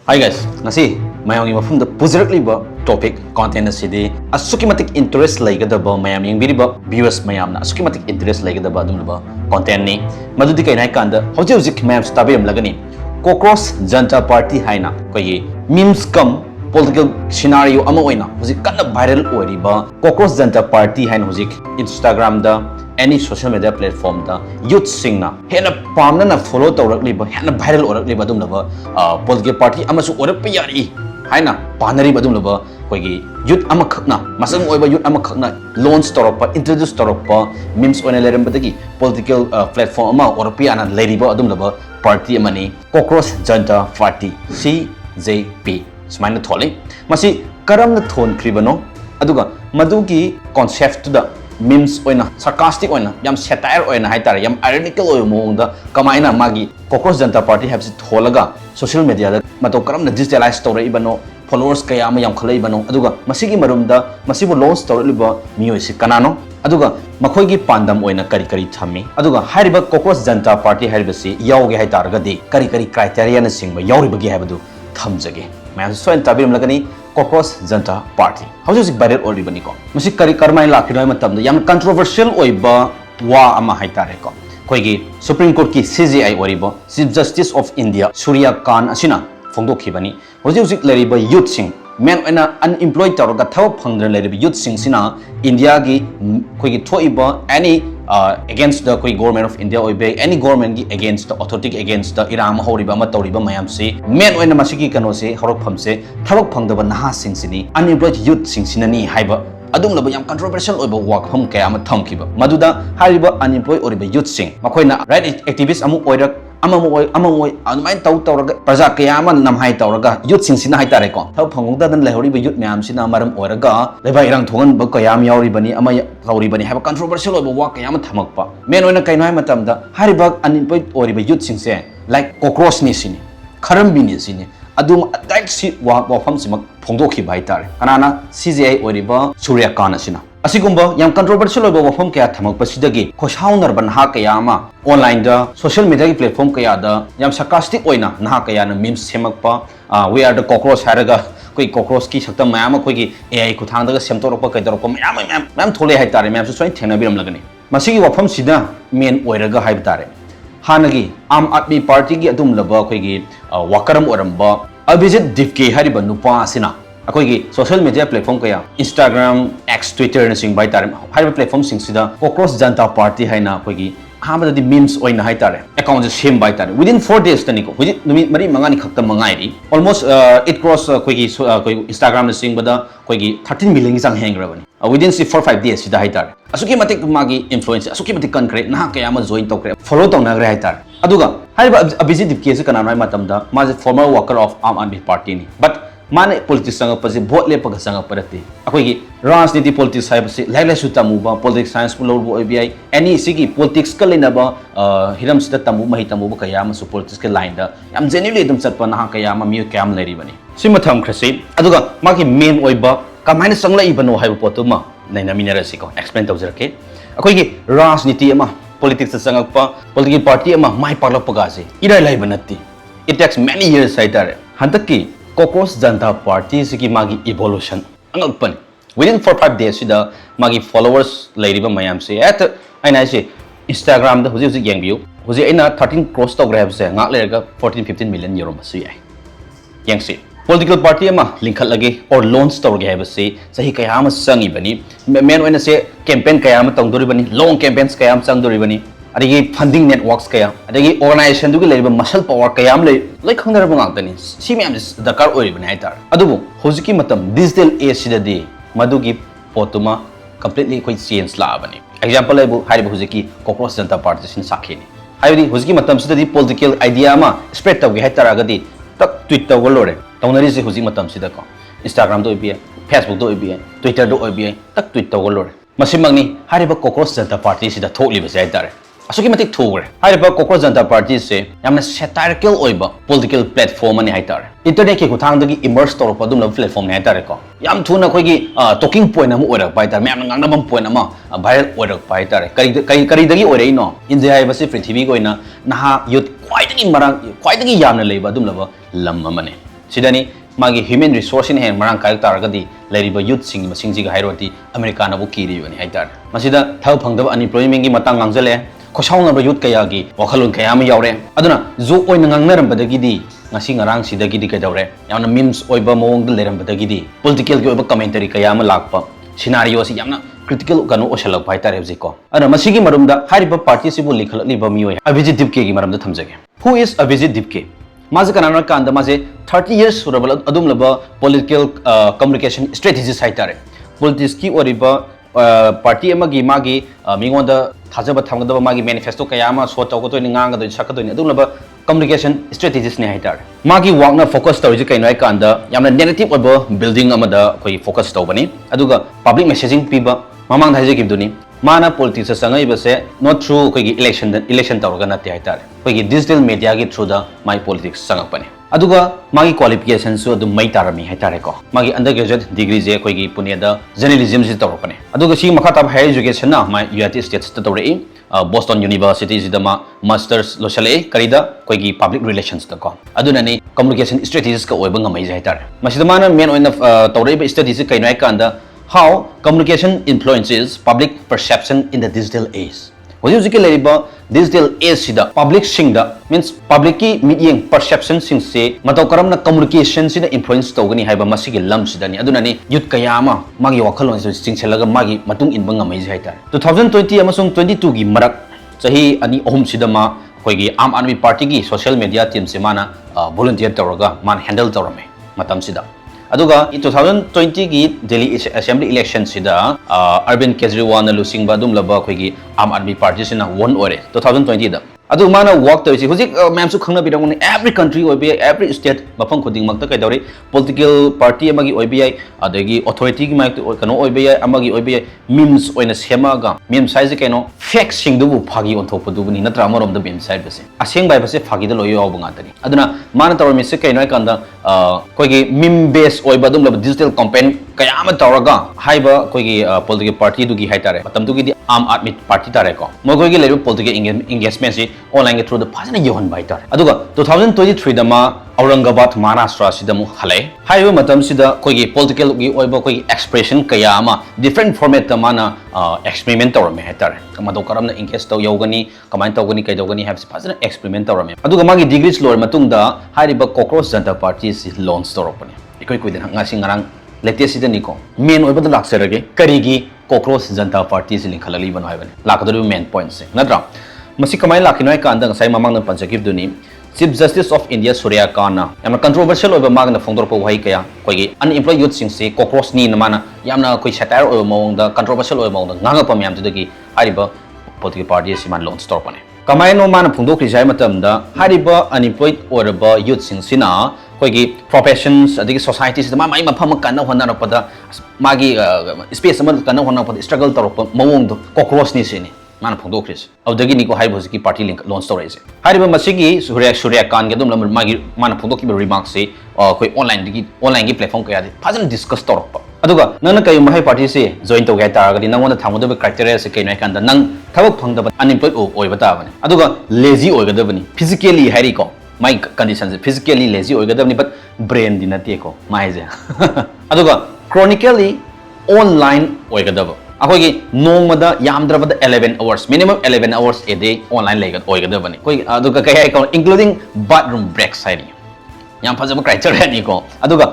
Hi guys, ngasi mayang mafum da puzirakliba topic content asidi asukimatic interest laigadaba mayam yengbiliba viewers mayamna asukimatic interest laigadaba adumlaba content ni madudi kainai kanda hojik mayam stabem lagani Cockroach Janta Party haina koi memes kam political scenario ama oina hojik kana viral oriba Cockroach Janta Party haina hojik Instagram da any social media platform da youth singna hena pamna na follow tawrakliba hena viral orakliba adumlaba political party amasu orak payari haina panari badumlaba koigi youth amakhakna masang oiba youth amakhakna launch torokpa introduce torokpa memes oina lerambadagi political platform ama orpiana leriba adumlaba party amani Cockroach Janta Party CJP smaina tholi masi karamna thon kribano aduga madugi concept da memes oina sarcastic oina yam satire oina haitare yam ironical oy moongda kamaina magi Cockroach Janta Party habsi tholaga social media da mato karamna digitalize tore ibano followers kaya ama yam khalai bano aduga masigi marumda masibu launch tore liba miyoisi kanano aduga makhoigi pandam oina kari kari thami aduga hariba Cockroach Janta Party haribasi yauge haitarga de kari kari criteria na singba yauribagi habadu thamjage mayam soin tabiram lagani Cockroach Janta Party how is it viral already ko masi kari karmai lakhiroi matam da yam controversial oiba wa ama haitare ko koigi Supreme Court ki CJI oribo Chief Justice of India Surya Khan asina phongdokhibani hojik leriba youth sing men oina unemployed tawraga thawak phangdra leriba youth sing sina India gi koigi thoiba any against the koi government of India or any government gi against the authority against the Iram horiba ma tawriba mayam se men oina masiki kano se horok phamse thawak phangdaba naha sing sini unemployed youth sing sinani haiba adum laba yam controversial oiba work pham kaya ma thamkiba maduda hariba unemployed oriba youth sing makoina right activist amu oirak amamoi adumai tawraga praja kaya ma namhai tawraga youth sing sina haitare ko thaw phangongda dan lehoriba youth mayam sina maram oraga leba irang thongan ba kaya am yauribani ama tawribani haba controversial oiba work kaya ma thamakpa men oina kainoi matamda hariba unemployed oriba youth sing se like cockroach ni sini kharambi ni sini adum direct si wa pham simak phongdokhi bai tare kanana CJI oriba Surya Khan asina asigumba yam controversial oiba wafam kaya thamak pasidagi khosaunar ban ha kaya ma online da social media ki platform kaya da yam sarcastic oina na kaya na memes semakpa we are the cockroach haraga koi cockroach ki sakta mayam koi ki AI kuthang da semtorokpa kai dorokpa mayam thole hai tare mayam so thena biram lagani masigi wafam sida main oiraga hai tare hanagi Aam Aadmi Party gi adum laba koi gi wakaram oramba Abhijit Dipke hariba nupa asina akoigi social media platform kaya Instagram X Twitter na sing bai tare hariba platform sing sida Cockroach Janta Party haina akoigi hamada di memes oina hai tare account same bai tare within 4 days tani ko hujit numi mari mangani khakta mangai ri almost it cross akoigi Instagram na sing bada akoigi 13 million sang hang rabani within 4-5 days sida hai tare asuki matik magi influence asuki matik concrete na kaya ma join tokre follow tawna gre hai tare aduga hariba Abhijit Dipke se kana rai matamda ma former worker of Aam Aadmi Party ni but mane politics sanga pasi vote le paga sanga parati akoigi rajniti politics sai pasi lai su tamu ba politics science pulo bo ABI any sigi politics ka lena ba hiram sita tamu mahi tamu ba kaya ma su politics ka line da yam genuinely dum chat pa na kaya ma mi kayam leri bani simatham khrasi aduga magi main oiba kamaina sangla ibano haiba potuma naina minarasi ko explain tawjarake akoigi rajniti ama politics sanga pa political party ama mai parlapa ga se irai lai banati it takes many years saitare handaki Cockroach Janta Party sigi magi evolution angakpan within 4-5 days sida magi followers lairiba mayam se at aina se Instagram da huji yengbiu huji aina 13 cross to grab se ngak lerga 14-15 million euro basu yai yengsi political party ama linkhat lage or launch to ge ba se sahi kaya ma sangi bani men oina se campaign kaya ma tongdori bani long campaigns kaya ma sangdori bani adigi funding networks kaya adigi organization dugi leriba muscle power kaya am lei khangdara bangtani si me am dakar oi bani haitar adubu hojiki matam digital age sidadi madugi potuma completely koi change la bani example lebu hariba hojiki Cockroach Janta Party sin sakhini hairi hojiki matam sidadi political idea ma spread tawge haitar agadi tak tweet tawgolore tawnari se hojiki matam sidako Instagram do ibi Facebook do ibi Twitter do ibi tak tweet tawgolore masimagni hariba Cockroach Janta Party sida thokli ba haitar asuki matik thugre hariba Cockroach Janta Party se yamna satirical oiba political platform ani haitar internet ki kuthang dagi immerse tor pa dum platform ni haitar ko yam thuna khoi gi talking point amu orak pai tar myam ngangna bam point ama viral orak pai tar kari dagi orei no india hai basi prithvi ko ina naha youth kwai dagi marang kwai dagi yamna leiba dum laba lam amane sidani magi human resource in hen marang kai targadi leriba youth sing masing jiga hairoti america na bu kiri yoni haitar masida thau phangda unemployment gi matang ngangjale khosaung na youth kaya gi wakhalun kaya ma yaure aduna zo oina ngangnaram badagidi ngasi ngarang sidagidi kaidawre yamna memes oiba mawong de leram badagidi political gi oiba commentary kaya ma lakpa scenario si yamna critical kanu oshalak pai tare jiko ana masigi marumda hariba party sibu likhalali ba mioi Abhijit Dipke gi maramda thamjage who is Abhijit Dipke maje kanana kanda maje 30 years surabal adum laba political communication strategist haitare politics ki oriba party amagi magi mingonda thajaba thamgada magi manifesto kaya ma so tawgo to ni nganga do sakado ni adum laba communication strategist ne haitar magi work na focus tawji kai noi kanda yamna narrative obo building amada koi focus tawbani aduga public messaging piba mamang dhaje kibduni mana politics sangai base not through koi election tawga na te haitar koi digital media gi through the my politics sangapani aduga magi qualification so adu mai tarami haitare ko magi undergraduate degree je koi gi pune da journalism si tawrapani aduga si makha tab higher education na my United States ta tawrei Boston University sidama masters losale karida koi gi public relations ta ko aduna ni communication strategies ka oiba ngamai je haitare masidama na main oina tawrei ba studies kai nai kanda how communication influences public perception in the digital age hojiki leriba digital age sida public singda means public ki meeting perception sing se matau karamna communication sida influence tawgani haiba masigi lam sida ni aduna ni youth kayama magi wakhalon se singchelaga magi matung inba ngamai jai tar 2020 amasung 22 gi marak chahi ani ohum sida ma koigi Aam Aadmi Party gi social media team se mana volunteer tawraga man handle tawrame matam sida aduga 2020 gi Delhi Assembly election sida Arvind Kejriwal na losing ba dum laba koigi Aam Aadmi Party sina won ore 2020 da adu mana work toisi hujik ma'am su khangna bidang every country obi every state mafang khuding makta kai dawri political party amagi obi adagi authority gi mak kano obi amagi obi memes oina semaga meme size kaino fake sing du phagi on thop du ni natra amorom da meme side base aseng bai base phagi da loyo abu ngatani aduna mana tawr mi se kaino kanda koigi meme base oiba dum lab digital campaign kaya ama tawraga haiba koigi political party du gi haitare matam du gi di Aam Aadmi Party tare ko mo koigi leru political engagement si online through the phasana yohan bai tar aduga 2023 da ma Aurangabad Maharashtra sida mu halai haiba matam sida koigi political gi oiba koigi expression kaya ama different format da mana experiment tawrame haitare kamado karamna engage taw yogani comment tawgani kai dogani have phasana experiment tawrame aduga magi degrees lower matung da hariba Cockroach Janta Party si launch tawrapani ikoi koi den ngasi ngarang latest sida niko main oiba da laksarage karigi Cockroach Janta Party si linkhalali ban haibani lakadru main point se nadra masi kamai lakinoi ka andang sai mamang na panchakip duni Chief Justice of India Surya Kana yamna controversial oiba magna phongdor po wahai kaya koigi unemployed youth sing se cockroach ni namana yamna koi satire oiba mawong da controversial oiba mawong da nganga pam yam tudagi hariba political party si man launch store pane kamai no mana phongdok ri jai matam da hariba unemployed oiba youth sing sina koigi professions adigi societies da mai mafam kana hona pada magi space ama kana hona pada struggle torop mawong do cockroach ni sini mana phongdok ris audagi ni ko haibo ki party link launch story se hariba masigi surya kan ge dum lam magi mana phongdok ki remark se koi online gi platform kaya de phajan discuss torpa aduga nana kai mahai party se join to ga tar ga nang wona thamuda criteria se kai nai kan da nang thabak phangda unemployed oi bata bani aduga lazy oi ga dabani physically hari ko my conditions physically lazy oi ga dabani but brain di na te ko mai je aduga chronically online oi ga dab akogi nongmada yamdrabada 11 hours minimum 11 hours a day online lega oigadabani koi aduga kaya ko including bathroom breaks hairi yam phajaba criteria ni ko aduga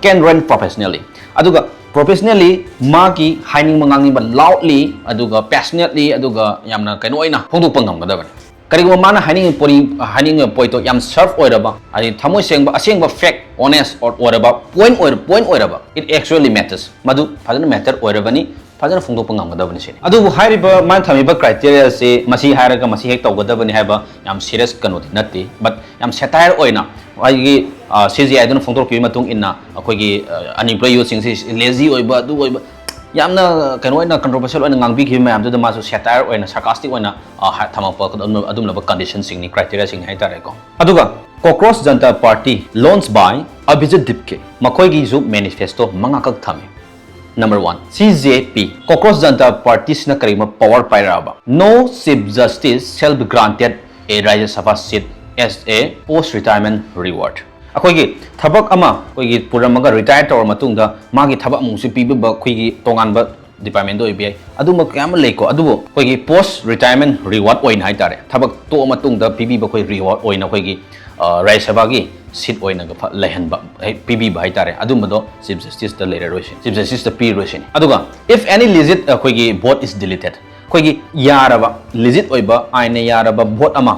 can run professionally aduga professionally magi haining mangangi ba loudly aduga passionately aduga yamna kaino oina phongdok pangam gadabani kariguma mana haining point to yam sharp oiraba ani thamoi sengba asengba fact honest or oiraba point oiraba it actually matters madu phajana matter oirabani phajana phongdok pangam gadabani se adu hairiba man thamiba criteria se masi hairaga masi hek tawgadabani haiba yam serious kanoti natti but yam satire oina ai CGI dun phongdok ki matung inna akogi unemployed youth sing lazy oiba du oiba yamna kano oina controversial oina ngangbi ki mayam du ma so satire oina sarcastic oina thamapa adum laba condition sing ni criteria sing hai tare ko aduga Cockroach Janta Party launched by Abhijit Dipke makoi gi ju manifesto mangakak thame Number 1 CJP Cockroach Janta Party sina karima power pairaba no Chief Justice shall be granted a Rajya Sabha seat as a post retirement reward ꯑꯩꯈꯣꯏꯒꯤ ꯊꯕꯛ ꯑꯃ ꯑꯩꯈꯣꯏꯒꯤ ꯄꯨꯔꯝꯃꯒ retire ꯇꯧꯔ ꯃꯇꯨꯡꯗ ꯃꯥꯒꯤ ꯊꯕꯛ ꯑꯃꯨꯛꯁꯨ ꯄꯤꯕꯤꯕ ꯑꯩꯈꯣꯏꯒꯤ ꯇꯣꯉꯥꯟꯕ ꯗꯤꯄꯥꯔꯠꯃꯦꯟꯗ ꯑꯣꯏꯕ ꯌꯥꯏ ꯑꯗꯨꯝꯕ ꯀꯌꯥ ꯑꯃ ꯂꯩꯀꯣ ꯑꯗꯨꯕꯨ ꯑꯩꯈꯣꯏꯒꯤ ꯄꯣꯁ ꯔꯤꯇꯥꯌꯔꯃꯦꯟ ꯔꯤꯋꯥꯔꯗ ꯑꯣꯏꯅ ꯍꯥꯏꯇꯥꯔꯦ ꯊꯕꯛ ꯇꯣꯛꯑ ꯃꯇꯨꯡꯗ ꯄꯤꯕꯤꯕ ꯑꯩꯈꯣꯏ ꯔꯤꯋꯥꯔꯗ ꯑꯣꯏꯅ ꯑꯩꯈꯣꯏꯒꯤ ꯔꯥꯖ꯭ꯌ ꯁꯚꯥꯒꯤ ꯁꯤꯠ ꯑꯣꯏꯅ ꯂꯩꯍꯟꯕ ꯄꯤꯕꯤꯕ ꯍꯥꯏꯇꯥꯔꯦ ꯑꯗꯨꯝꯕꯗꯣ ꯆꯤꯐ ꯖꯁꯇꯤꯁꯇ ꯂꯩꯔꯔꯣꯏꯁꯤ ꯆꯤꯐ ꯖꯁꯇꯤꯁꯇ ꯄꯤꯔꯣꯏꯁꯤꯅꯤ ꯑꯗꯨꯒ ꯏꯐ ꯑꯦꯅꯤ ꯂꯤꯖꯤꯠ ꯑꯩꯈꯣꯏꯒꯤ ꯚꯣꯠ ꯏꯁ ꯗꯤꯂꯤꯇꯦꯗ ꯑꯩꯈꯣꯏꯒꯤ ꯌꯥꯔꯕ ꯂꯤꯖꯤꯠ ꯑꯣꯏꯕ ꯑꯥꯏꯟꯅ ꯌꯥꯔꯕ ꯚꯣꯠ ꯑꯃ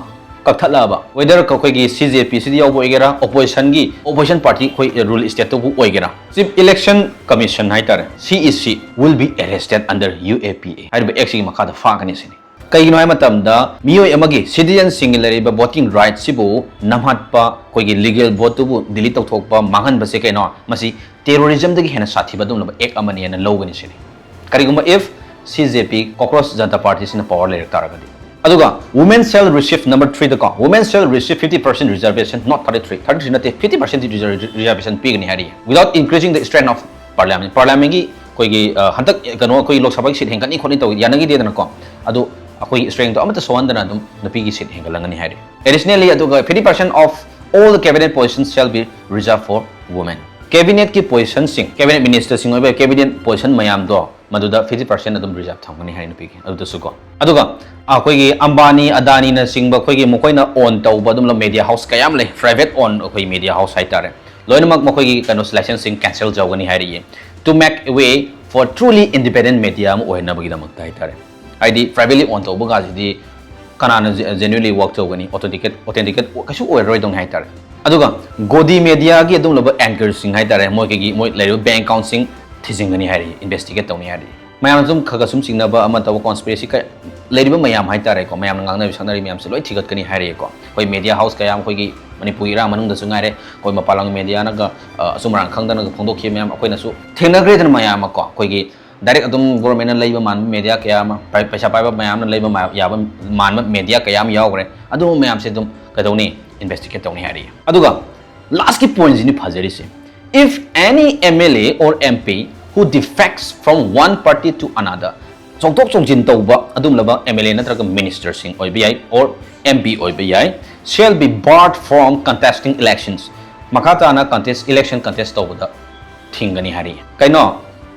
ꯀꯛꯊꯠꯂꯛꯑꯕ ꯋꯦꯗꯔ ꯑꯩꯈꯣꯏꯒꯤ CJP ꯁꯤꯗ ꯌꯥꯎꯕ ꯑꯣꯏꯒꯦꯔꯥ ꯑꯣꯄꯣꯖꯤꯁꯟ ꯄꯥꯔꯇꯤ ꯑꯩꯈꯣꯏ ꯔꯨꯜ ꯁ꯭ꯇꯦꯠꯇꯕꯨ ꯑꯣꯏꯒꯦꯔꯥ ꯆꯤꯐ ꯏꯂꯦꯛꯁꯟ ꯀꯃꯤꯁꯟ ꯍꯥꯏꯇꯥꯔꯦ CEC will be arrested under UAPA ꯍꯥꯏꯔꯤꯕ ꯑꯦꯛꯁꯤꯒꯤ ꯃꯈꯥꯗ ꯐꯥꯒꯅꯤ ꯁꯤꯅꯤ ꯀꯩꯒꯤꯅꯣ ꯍꯥꯏꯕ ꯃꯇꯝꯗ ꯃꯤꯑꯣꯏ ꯑꯃꯒꯤ ꯁꯤꯇꯤꯖꯟꯁꯤꯡꯒꯤ ꯂꯩꯔꯤꯕ ꯚꯣꯇꯤꯡ ꯔꯥꯏꯠꯁꯤꯕꯨ ꯅꯝꯍꯠꯄ ꯑꯩꯈꯣꯏꯒꯤ ꯂꯤꯒꯦꯜ ꯚꯣꯠꯇꯨꯕꯨ ꯗꯤꯂꯤꯠ ꯇꯧꯊꯣꯛꯄ ꯃꯥꯡꯍꯟꯕꯁꯦ ꯀꯩꯅꯣ ꯃꯁꯤ ꯇꯦꯔꯣꯔꯤꯖꯝꯗꯒꯤ ꯍꯦꯟꯅ ꯁꯥꯊꯤꯕ ꯑꯗꯨꯝꯂꯕ ꯑꯦꯛ ꯑꯃꯅꯦꯅ ꯂꯧꯒꯅꯤ ꯁꯤꯅꯤ ꯀꯔꯤꯒꯨꯝꯕ if CJP Cockroach Janta Party power layers taragadi. Aduga women shall receive number 3 the women shall receive 50% reservation not 33 not 50% reservation pigni hari without increasing the strength of parliament gi koi gi hantak kano koi lok sabha seat hengani khoni to yanagi de na ko adu akoi strength to amata sawandana dum napi gi seat hengalangani hari additionally aduga 50% of all the cabinet positions shall be reserved for women cabinet ki position sing cabinet minister sing oiba cabinet position mayam do maduda 50% adum reserve thangani hari napi gi adu su ko aduga akoigi ambani adani na singba koigi mokoina on tauba adum la media house kayam le private on koi media house haitare loinamak mokoigi kano licensing cancel jawgani hari to make a way for truly independent media am oina bagi damak haitare id privately on tauba ga di kanana genuinely work jawgani authenticate kasu oiroi dong haitare aduga godi media gi adum la anchor sing haitare moigi moi leru bank account sing thizingani hari investigate tawni hari mayam zum khaga sum singnaba ama taw conspiracy ka leiriba mayam haitare ko mayam ngangna bisanari mayam se loi thigat kani hari ko koi media house kayam koi gi manipuri ra manung da su ngare koi mapalang media na ga asumrang khangda na phongdok khi mayam akoi na su thengna gre mayam ko koi gi direct adum government na leiba man media kayam paisa paiba mayam na leiba yaba man media kayam yawgre adu mayam se dum kadawni investigate tawni hari aduga last ki point ni phajari se if any MLA or MP who defects from one party to another chongtok chongjin tauba adumlaba MLA natraga minister sing oibiyai or MP oibiyai shall be barred from contesting elections makata na election contest tauba thingani hari kaino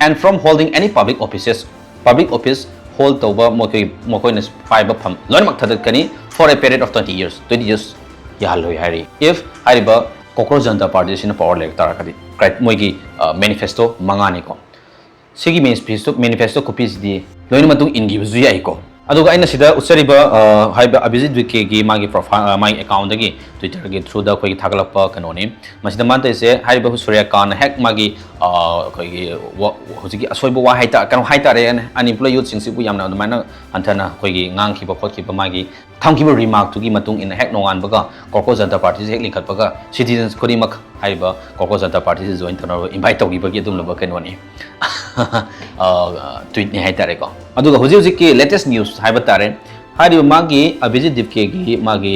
and from holding any public office hold tauba mokoi na five pham loimak thadatkani for a period of 20 years yahaloi hari if hariba Cockroach Janta Party sina power leg tarakadi moigi manifesto mangani ko sigi manifesto copies di loina matung ingi buzu yai ko aduga aina sida usariba haiba abhijit wiki gi magi profile my account gi Twitter gi through da koi thagalapa kanoni masida mante se haiba surya kan hack magi koi gi hojiki asoiba wa haita kan haita re unemployed youth sing sibu yamna adumana anthana koi gi ngang ki ba khot ki ba magi thamkiba remark tu gi matung in hack nongan baga Cockroach Janta Party hack linkat baga citizens kori mak haiba Cockroach Janta Party join tana invite tawgi bagi adum loba kanoni tweet ni haita re ko aduga hoji ki latest news haiba tare hari magi abhijit dipke gi magi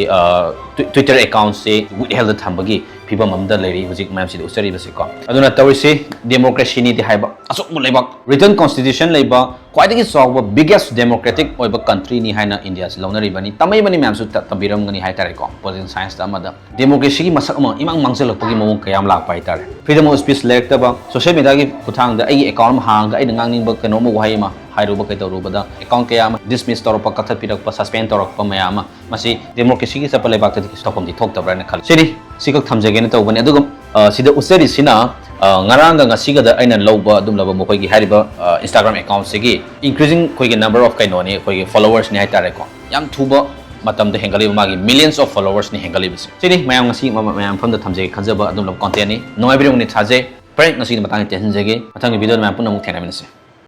Twitter account se withheld thambagi phibam amda leri hojik mayam si usari base ko aduna tawise democracy ni di haiba asuk mulebak written constitution leiba kwaidagi sawba biggest democratic oiba country ni haina India se launari bani tamai bani mayam su tabiram ngani haitare ko political science da amada democracy gi masak ama imang mangselakpagi mawong kayam lakpa haitare freedom of speech lektaba social media gi kuthang da ai account ma hang ai ngangning ba kano mo wahai ma hairuba kai tawruba account kaya dismiss tawrapa kathat pirak pa suspend tawrak pa mayama masi democracy gi sapale bakta di stopom di thok tabra na khal sini sikak thamjage na tawbani adugum sida usari sina ngaranga ngasiga da aina lawba adum laba mo koi gi hariba Instagram account sigi increasing koi gi number of kainoni koi gi followers ni haitare ko yam thuba matam da hengali magi millions of followers ni hengali bisi sini mayam ngasi mayam pham da thamjage khanjaba adum laba content ni noi video ni thaje prank ngasi matang tension jage matang video mayam punna muk thena minase